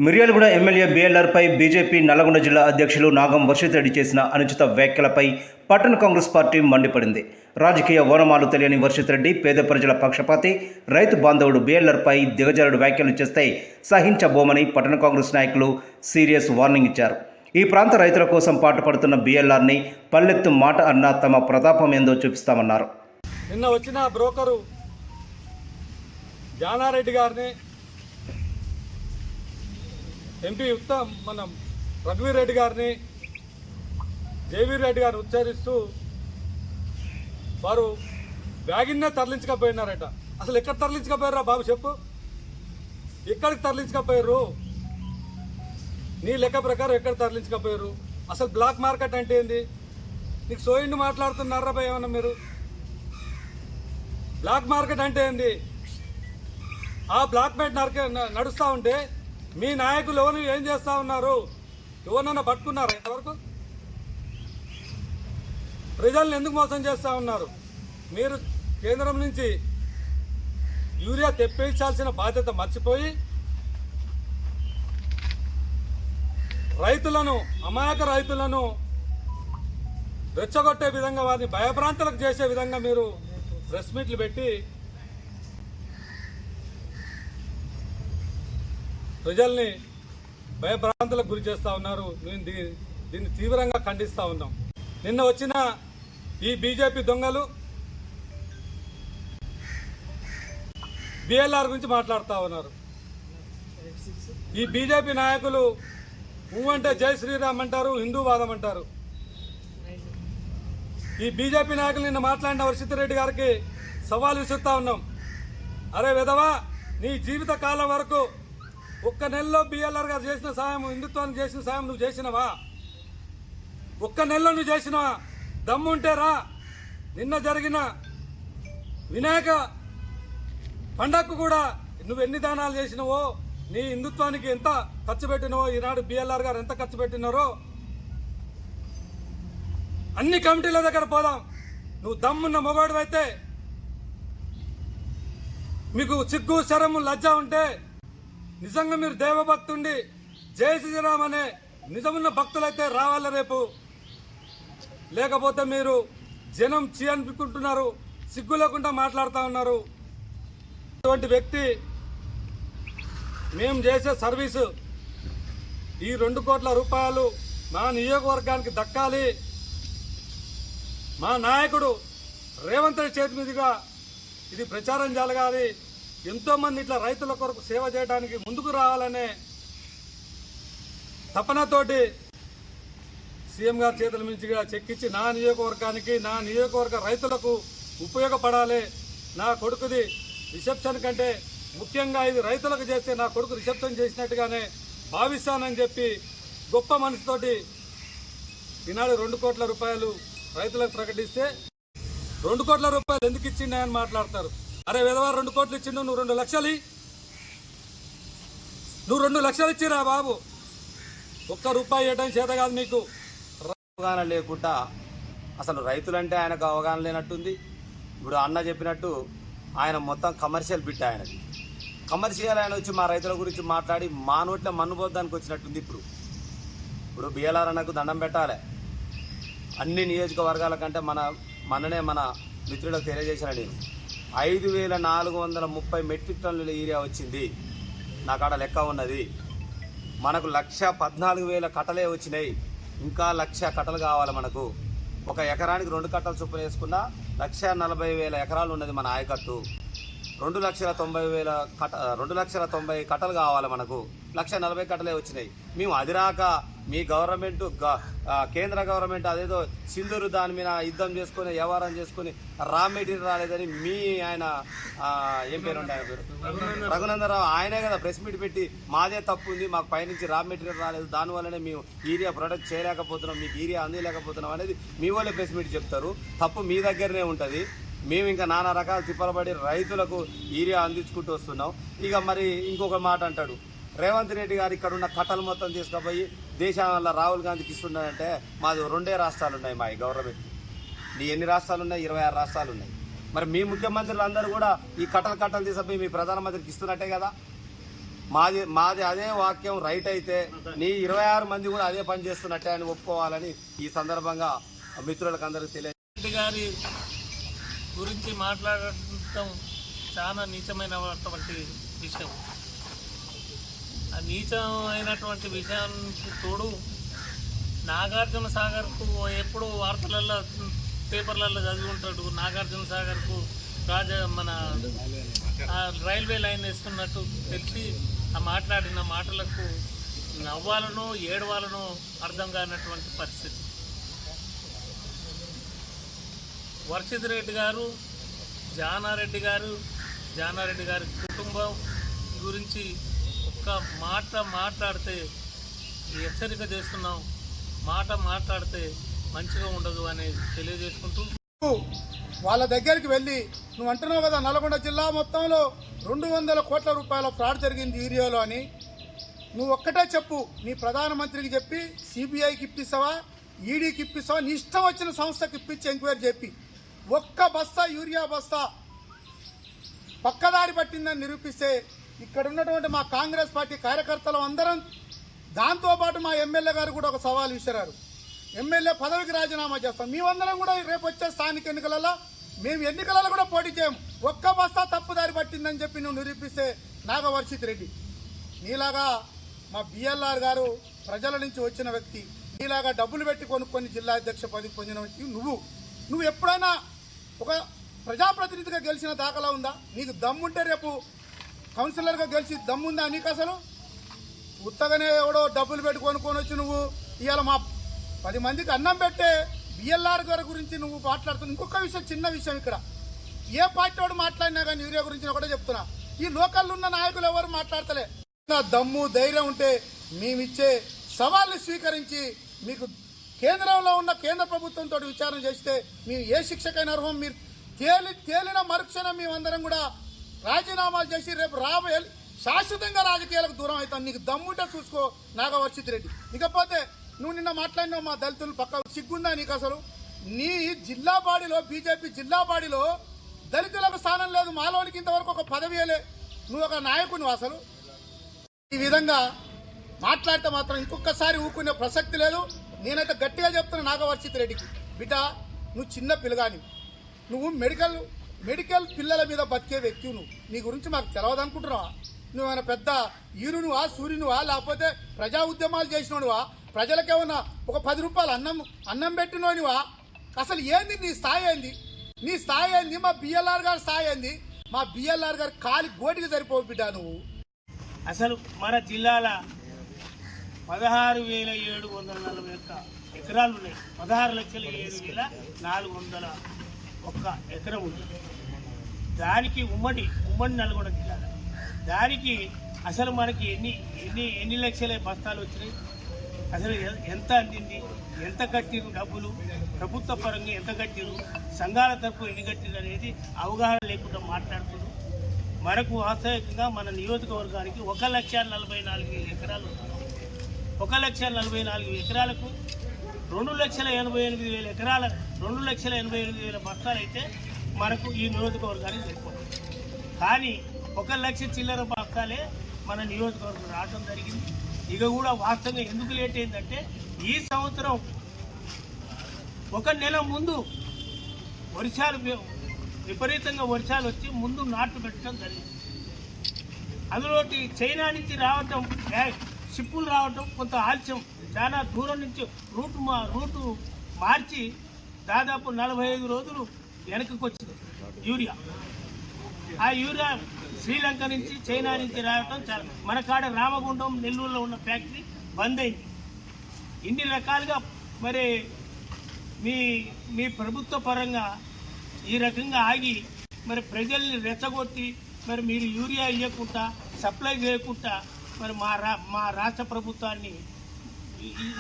Miryalaguda MLA బిఎల్ఆర్పై BJP Nalgonda జిల్లా అధ్యక్షులు నాగం వర్షిత్ రెడ్డి చేసిన అనుచిత వ్యాఖ్యలపై పట్టణ కాంగ్రెస్ పార్టీ మండిపడింది. రాజకీయ ఓనమాలు తెలియని వర్షిత్ రెడ్డి పేద ప్రజల పక్షపాతి, రైతు బాంధవుడు బిఎల్ఆర్పై దిగజారుడు వ్యాఖ్యలు చేస్తే సహించబోమని పట్టణ కాంగ్రెస్ నాయకులు సీరియస్ వార్నింగ్ ఇచ్చారు. ఈ ప్రాంత రైతుల కోసం పాటుపడుతున్న బిఎల్ఆర్ని పల్లెత్తు మాట అన్న తమ ప్రతాపం ఏందో చూపిస్తామన్నారు. నిన్న వచ్చిన బ్రోకరు జానారెడ్డి గారిని ఎంపీ మనం రఘువీర్ రెడ్డి గారిని జయవీర్ రెడ్డి గారిని ఉచ్చరిస్తూ వారు బ్యాగిన్నే తరలించకపోయినారట. అసలు ఎక్కడ తరలించకపోయారా బాబు చెప్పు, ఎక్కడికి తరలించకపోయారు? నీ లెక్క ప్రకారం ఎక్కడ తరలించకపోయారు? అసలు బ్లాక్ మార్కెట్ అంటే ఏంది? నీకు సోయిండి మాట్లాడుతున్నారా భయ ఏమన్నా మీరు? బ్లాక్ మార్కెట్ అంటే ఏంది? ఆ బ్లాక్ మార్కెట్ నడుస్తూ ఉంటే మీ నాయకులు ఎవరు ఏం చేస్తా ఉన్నారు? ఎవరినైనా పట్టుకున్నారా ఇంతవరకు? ప్రజల్ని ఎందుకు మోసం చేస్తూ ఉన్నారు? మీరు కేంద్రం నుంచి యూరియా తెప్పించాల్సిన బాధ్యత మర్చిపోయి రైతులను, అమాయక రైతులను రెచ్చగొట్టే విధంగా, వారిని భయభ్రాంతులకు చేసే విధంగా మీరు ప్రెస్ మీట్లు పెట్టి ప్రజల్ని భయభ్రాంతులకు గురి చేస్తూ ఉన్నారు. మేము దీన్ని తీవ్రంగా ఖండిస్తూ ఉన్నాం. నిన్న వచ్చిన ఈ బీజేపీ దొంగలు బిఎల్ఆర్ గురించి మాట్లాడుతూ ఉన్నారు. ఈ బీజేపీ నాయకులు అంటే జై శ్రీరామ్ అంటారు, హిందూవాదం అంటారు. ఈ బీజేపీ నాయకులు నిన్న మాట్లాడిన వర్షిత్ రెడ్డి గారికి సవాల్ విసురుతా ఉన్నాం. అరే విధవా, నీ జీవిత కాలం వరకు ఒక్క నెలలో బిఎల్ఆర్ గారు చేసిన సాయం, హిందుత్వానికి చేసిన సాయం నువ్వు చేసినవా? ఒక్క నెలలో నువ్వు చేసినవా? దమ్ముంటే రా. నిన్న జరిగిన వినాయక పండగకు కూడా నువ్వు ఎన్ని దానాలు చేసినవో, నీ హిందుత్వానికి ఎంత ఖర్చు పెట్టినవో, ఈనాడు బిఎల్ఆర్ గారు ఎంత ఖర్చు పెట్టినారో అన్ని కమిటీల దగ్గర పోదాం. నువ్వు దమ్మున్న మొగాడు అయితే, మీకు సిగ్గు శరము లజ్జ ఉంటే, నిజంగా మీరు దేవభక్తుండి జై శ్రీరామ్ అనే నిజమున్న భక్తులైతే రావాల రేపు. లేకపోతే మీరు జనం చీయనుకుంటున్నారు, సిగ్గు లేకుండా మాట్లాడుతూ ఉన్నారు. అటువంటి వ్యక్తి మేము చేసే సర్వీసు ఈ 2 కోట్ల రూపాయలు మా నియోజకవర్గానికి దక్కాలి. మా నాయకుడు రేవంత్ రెడ్డి చేతి మీదుగా ఇది ప్రచారం జరగాలి. ఎంతోమంది ఇట్లా రైతుల కొరకు సేవ చేయడానికి ముందుకు రావాలనే తపనతోటి సీఎం గారి చేతుల మించిగా చెక్కించి నా నియోజకవర్గానికి, నా నియోజకవర్గ రైతులకు ఉపయోగపడాలి. నా కొడుకుది రిసెప్షన్ కంటే ముఖ్యంగా ఇది రైతులకు చేస్తే నా కొడుకు రిసెప్షన్ చేసినట్టుగానే భావిస్తానని చెప్పి గొప్ప మనసుతోటి ఈనాడు 2 కోట్ల రూపాయలు రైతులకు ప్రకటిస్తే 2 కోట్ల రూపాయలు ఎందుకు ఇచ్చిండే మాట్లాడతారు. అరే విధవా, 2 కోట్లు ఇచ్చిండు, నువ్వు 2 లక్షలు, నువ్వు 2 లక్షలు ఇచ్చిరా బాబు. 1 రూపాయి ఇవ్వడం చేత కాదు మీకు. అవగాహన లేకుండా అసలు రైతులంటే ఆయనకు అవగాహన లేనట్టుంది. ఇప్పుడు అన్న చెప్పినట్టు ఆయన మొత్తం కమర్షియల్ బిట్. ఆయనది కమర్షియల్. ఆయన వచ్చి మా రైతుల గురించి మాట్లాడి మా నోట్ల మన్నుబోద్దానికి వచ్చినట్టుంది. ఇప్పుడు బిఎల్ఆర్ అన్నకు దండం పెట్టాలి. అన్ని నియోజకవర్గాల కంటే మన మిత్రులకు తెలియజేసిన నేను 5,430 మెట్రిక్ టన్నుల యూరియా వచ్చింది. నా కాడ లెక్క ఉన్నది. మనకు 1,14,000 కట్టలే వచ్చినాయి. ఇంకా 1,00,000 కట్టలు కావాలి మనకు. ఒక ఎకరానికి 2 కట్టలు చొప్పున వేసుకున్నా 1,40,000 ఎకరాలు ఉన్నది మన ఆయకట్టు. 2,90,000 కట్టలు కావాలి మనకు. 1,40,000 కట్టలే వచ్చినాయి. మేము అది రాక మీ గవర్నమెంట్, కేంద్ర గవర్నమెంట్ అదేదో సింధూరు దాని మీద యుద్ధం చేసుకుని, వ్యవహారం చేసుకుని రా మెటీరియల్ రాలేదని మీ ఆయన ఏం పేరు ఉండే, ఆయన పేరు రఘునందరావు, ఆయనే కదా ప్రెస్ మీట్ పెట్టి మాదే తప్పు ఉంది, మాకు పైనుంచి రా మెటీరియల్ రాలేదు, దానివల్లనే మేము యూరియా ప్రొడక్ట్ చేయలేకపోతున్నాం, మీకు యూరియా అందలేకపోతున్నాం అనేది మీ వాళ్ళే ప్రెస్ మీట్ చెప్తారు. తప్పు మీ దగ్గరనే ఉంటుంది. మేము ఇంకా నానా రకాల తిప్పలబడి రైతులకు యూరియా అందించుకుంటూ వస్తున్నాం. ఇక మరి ఇంకొక మాట అంటాడు, రేవంత్ రెడ్డి గారు ఇక్కడ ఉన్న కట్టలు మొత్తం తీసుకుపోయి దేశంలో రాహుల్ గాంధీకి ఇస్తున్నాడంటే మాది 2 రాష్ట్రాలు ఉన్నాయి మా గవర్నమెంట్. నీ ఎన్ని రాష్ట్రాలు ఉన్నాయి? 26 రాష్ట్రాలు ఉన్నాయి. మరి మీ ముఖ్యమంత్రులు అందరూ కూడా ఈ కట్టలు తీసుకుపోయి మీ ప్రధానమంత్రికి ఇస్తున్నట్టే కదా. మాది అదే వాక్యం రైట్ అయితే నీ 26 మంది కూడా అదే పని చేస్తున్నట్టే అని ఒప్పుకోవాలని ఈ సందర్భంగా మిత్రులకు అందరికీ రెడ్డి గారి గురించి మాట్లాడటం చాలా నీచమైనటువంటి విషయం. ఆ నీచమైనటువంటి విషయానికి తోడు నాగార్జున సాగర్కు ఎప్పుడు వార్తలలో పేపర్లలో చదివి ఉంటాడు. నాగార్జున సాగర్కు మన రైల్వే లైన్ వేస్తున్నట్టు తెలిసి ఆ మాట్లాడిన మాటలకు నవ్వాలనో ఏడవాలనో అర్థం కానటువంటి పరిస్థితి. వర్షిత్ రెడ్డి గారు, జానారెడ్డి గారి కుటుంబం గురించి ఒక్క మాట మాట్లాడితే హెచ్చరిక చేస్తున్నాం. మాట్లాడితే మంచిగా ఉండదు అనేది తెలియజేసుకుంటూ వాళ్ళ దగ్గరికి వెళ్ళి నువ్వు అంటున్నావు కదా నల్గొండ జిల్లా మొత్తంలో 200 కోట్ల రూపాయల ఫ్రాడ్ జరిగింది ఏరియాలో అని. నువ్వు ఒక్కటే చెప్పు, నీ ప్రధానమంత్రికి చెప్పి సిబిఐకి ఇప్పిస్తావా, ఈడీకి ఇప్పిస్తావా, నీ ఇష్టం వచ్చిన సంస్థకి ఇప్పించి ఎంక్వైరీ చెప్పి ఒక్క బస్తా యూరియా బస్తా పక్కదారి పట్టిందని నిరూపిస్తే ఇక్కడ ఉన్నటువంటి మా కాంగ్రెస్ పార్టీ కార్యకర్తలు అందరం, దాంతోపాటు మా ఎమ్మెల్యే గారు కూడా ఒక సవాల్ విసిరారు. ఎమ్మెల్యే పదవికి రాజీనామా చేస్తాం. మేమందరం కూడా రేపు వచ్చే స్థానిక ఎన్నికలలో మేము ఎన్నికలలో కూడా పోటీ చేయం. ఒక్క బస్తా తప్పుదారి పట్టిందని చెప్పి నువ్వు నిరూపిస్తే నాగవర్షిత్ రెడ్డి నీలాగా మా బిఎల్ఆర్ గారు ప్రజల నుంచి వచ్చిన వ్యక్తి, నీలాగా డబ్బులు పెట్టి కొనుక్కొని జిల్లా అధ్యక్ష పదవి పొందిన వ్యక్తి నువ్వు ఎప్పుడైనా ఒక ప్రజాప్రతినిధిగా గెలిచిన దాఖలా ఉందా? నీకు దమ్ముంటే రేపు కౌన్సిలర్గా గెలిచి దమ్ముందా నీకు? అసలు ఉత్తగానే ఎవడో డబ్బులు పెట్టి కొనుక్కొని వచ్చి నువ్వు ఇవాళ మా 10 మందికి అన్నం పెట్టే బిఎల్ఆర్ గారి గురించి నువ్వు మాట్లాడుతున్నావు. ఇంకొక విషయం, చిన్న విషయం, ఇక్కడ ఏ పార్టీ వాడు మాట్లాడినా కానీ యూరియా గురించి ఒకటే చెప్తున్నా, ఈ లోకల్లో ఉన్న నాయకులు ఎవరు మాట్లాడతలే. దమ్ము ధైర్యం ఉంటే మేమిచ్చే సవాల్ని స్వీకరించి మీకు కేంద్రంలో ఉన్న కేంద్ర ప్రభుత్వంతో విచారణ చేస్తే మేము ఏ శిక్షకైనా అర్హం. మీరు తేలిన మరుక్షణం మేమందరం కూడా రాజీనామాలు చేసి రేపు రాబోయే శాశ్వతంగా రాజకీయాలకు దూరం అవుతాం. నీకు దమ్ముంటే చూసుకో నాగవర్షిత్ రెడ్డి. ఇకపోతే నువ్వు నిన్న మాట్లాడినావు మా దళితులు పక్క సిగ్గుందా నీకు? అసలు నీ జిల్లా బాడీలో బీజేపీ జిల్లా బాడీలో దళితులకు స్థానం లేదు. మాలోనికి ఇంతవరకు ఒక పదవియలే. నువ్వు ఒక నాయకుడు. అసలు ఈ విధంగా మాట్లాడితే మాత్రం ఇంకొకసారి ఊకునే ప్రసక్తి లేదు. నేనైతే గట్టిగా చెప్తున్నా నాగవర్షిత్ రెడ్డికి, బిడ్డ నువ్వు చిన్న పిల్లగాని, నువ్వు మెడికల్ పిల్లల మీద బతికే వ్యక్తి. నీ గురించి మాకు తెలియదు అనుకుంటున్నావా? నువ్వేమైనా పెద్ద ఈరునువా, సూర్యునువా, లేకపోతే ప్రజా ఉద్యమాలు చేసినోడువా? ప్రజలకేమన్నా ఒక 10 రూపాయలు అన్నం పెట్టినోనివా? అసలు ఏంది నీ స్థాయి? నీ స్థాయి ఏంది? మా బిఎల్ఆర్ గారి స్థాయి ఏంది? మా బిఎల్ఆర్ గారి కాలి గోటికి సరిపోవు బిడ్డ నువ్వు. అసలు మన జిల్లాల 16,741 ఎకరాలు ఉన్నాయి. 16,07,401 ఎకరం ఉంది. దానికి ఉమ్మడి నల్గొండ జిల్లాల దానికి అసలు మనకి ఎన్ని లక్షల బస్తాలు వచ్చినాయి, అసలు ఎంత అందింది, ఎంత కట్టిరు డబ్బులు, ప్రభుత్వ పరంగా ఎంత కట్టిరు, సంఘాల తరపు ఎన్ని కట్టిరు అనేది అవగాహన లేకుండా మాట్లాడుతున్నారు. మనకు వాస్తవికంగా మన నియోజకవర్గానికి 1,44,000 ఎకరాలు. 1,44,000 ఎకరాలకు 2,88,000 ఎకరాల 2,88,000 బస్తాలు అయితే మనకు ఈ నియోజకవర్గానికి సరిపోతుంది. కానీ 1,00,000 చిల్లర బస్తాలే మన నియోజకవర్గం రావడం జరిగింది. ఇక కూడా వాస్తవంగా ఎందుకు లేట్ అయిందంటే ఈ సంవత్సరం 1 నెల ముందు విపరీతంగా వర్షాలు వచ్చి ముందు నాట్లు పెట్టడం జరిగింది. అందులోటి చైనా నుంచి రావటం, షిప్పులు రావటం కొంత ఆలస్యం, చాలా దూరం నుంచి రూటు మార్చి దాదాపు 45 రోజులు వెనకకు వచ్చింది యూరియా. ఆ యూరియా శ్రీలంక నుంచి, చైనా నుంచి రావటం చాలా మన కాడ రామగుండం, నెల్లూరులో ఉన్న ఫ్యాక్టరీ బంద్ అయింది. ఇన్ని రకాలుగా మరి మీ ప్రభుత్వ పరంగా ఈ రకంగా ఆగి మరి ప్రజల్ని రెచ్చగొట్టి మరి మీరు యూరియా ఇవ్వకుండా, సప్లై చేయకుండా మరి మా రాష్ట్ర ప్రభుత్వాన్ని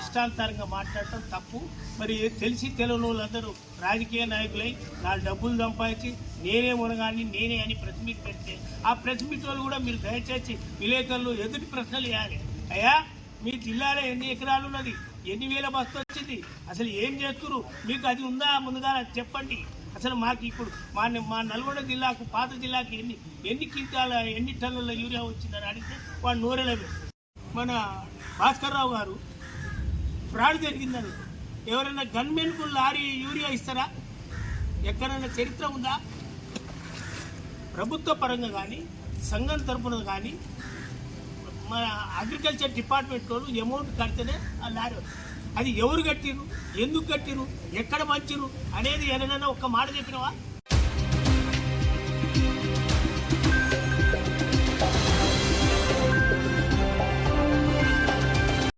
ఇష్టానుసారంగా మాట్లాడటం తప్పు. మరి తెలిసి తెలియని వాళ్ళందరూ రాజకీయ నాయకులై నా డబ్బులు సంపాదించి నేనే మునగాని నేనే అని ప్రెస్ మీట్ పెడితే ఆ ప్రెస్ మీట్ వాళ్ళు కూడా మీరు దయచేసి విలేకరులు ఎదుటి ప్రశ్నలు వేయాలి. అయ్యా మీ జిల్లాలో ఎన్ని ఎకరాలు ఉన్నది, ఎన్ని వేల బస్తు వచ్చింది, అసలు ఏం చేస్తున్నారు, మీకు అది ఉందా ముందుగా చెప్పండి. అసలు మాకు ఇప్పుడు మా నల్గొండ జిల్లాకు పాత జిల్లాకి ఎన్ని క్వింటాల ఎన్ని టన్నుల యూరియా వచ్చిందని అడిగితే వాడు నోరెలవే. మన భాస్కర్రావు గారు ఫ్రాడ్ జరిగిందని ఎవరైనా గన్మెన్కు లారీ యూరియా ఇస్తారా? ఎక్కడైనా చరిత్ర ఉందా? ప్రభుత్వ పరంగా కానీ సంఘం తరపున కానీ మన అగ్రికల్చర్ డిపార్ట్మెంట్ వాళ్ళు అమౌంట్ కడితేనే ఆ లారీ వస్తుంది. అది ఎవరు కట్టిరు, ఎందుకు కట్టిరు, ఎక్కడ మంచిరు అనేది ఏదైనా ఒక్క మాట చెప్పినవా?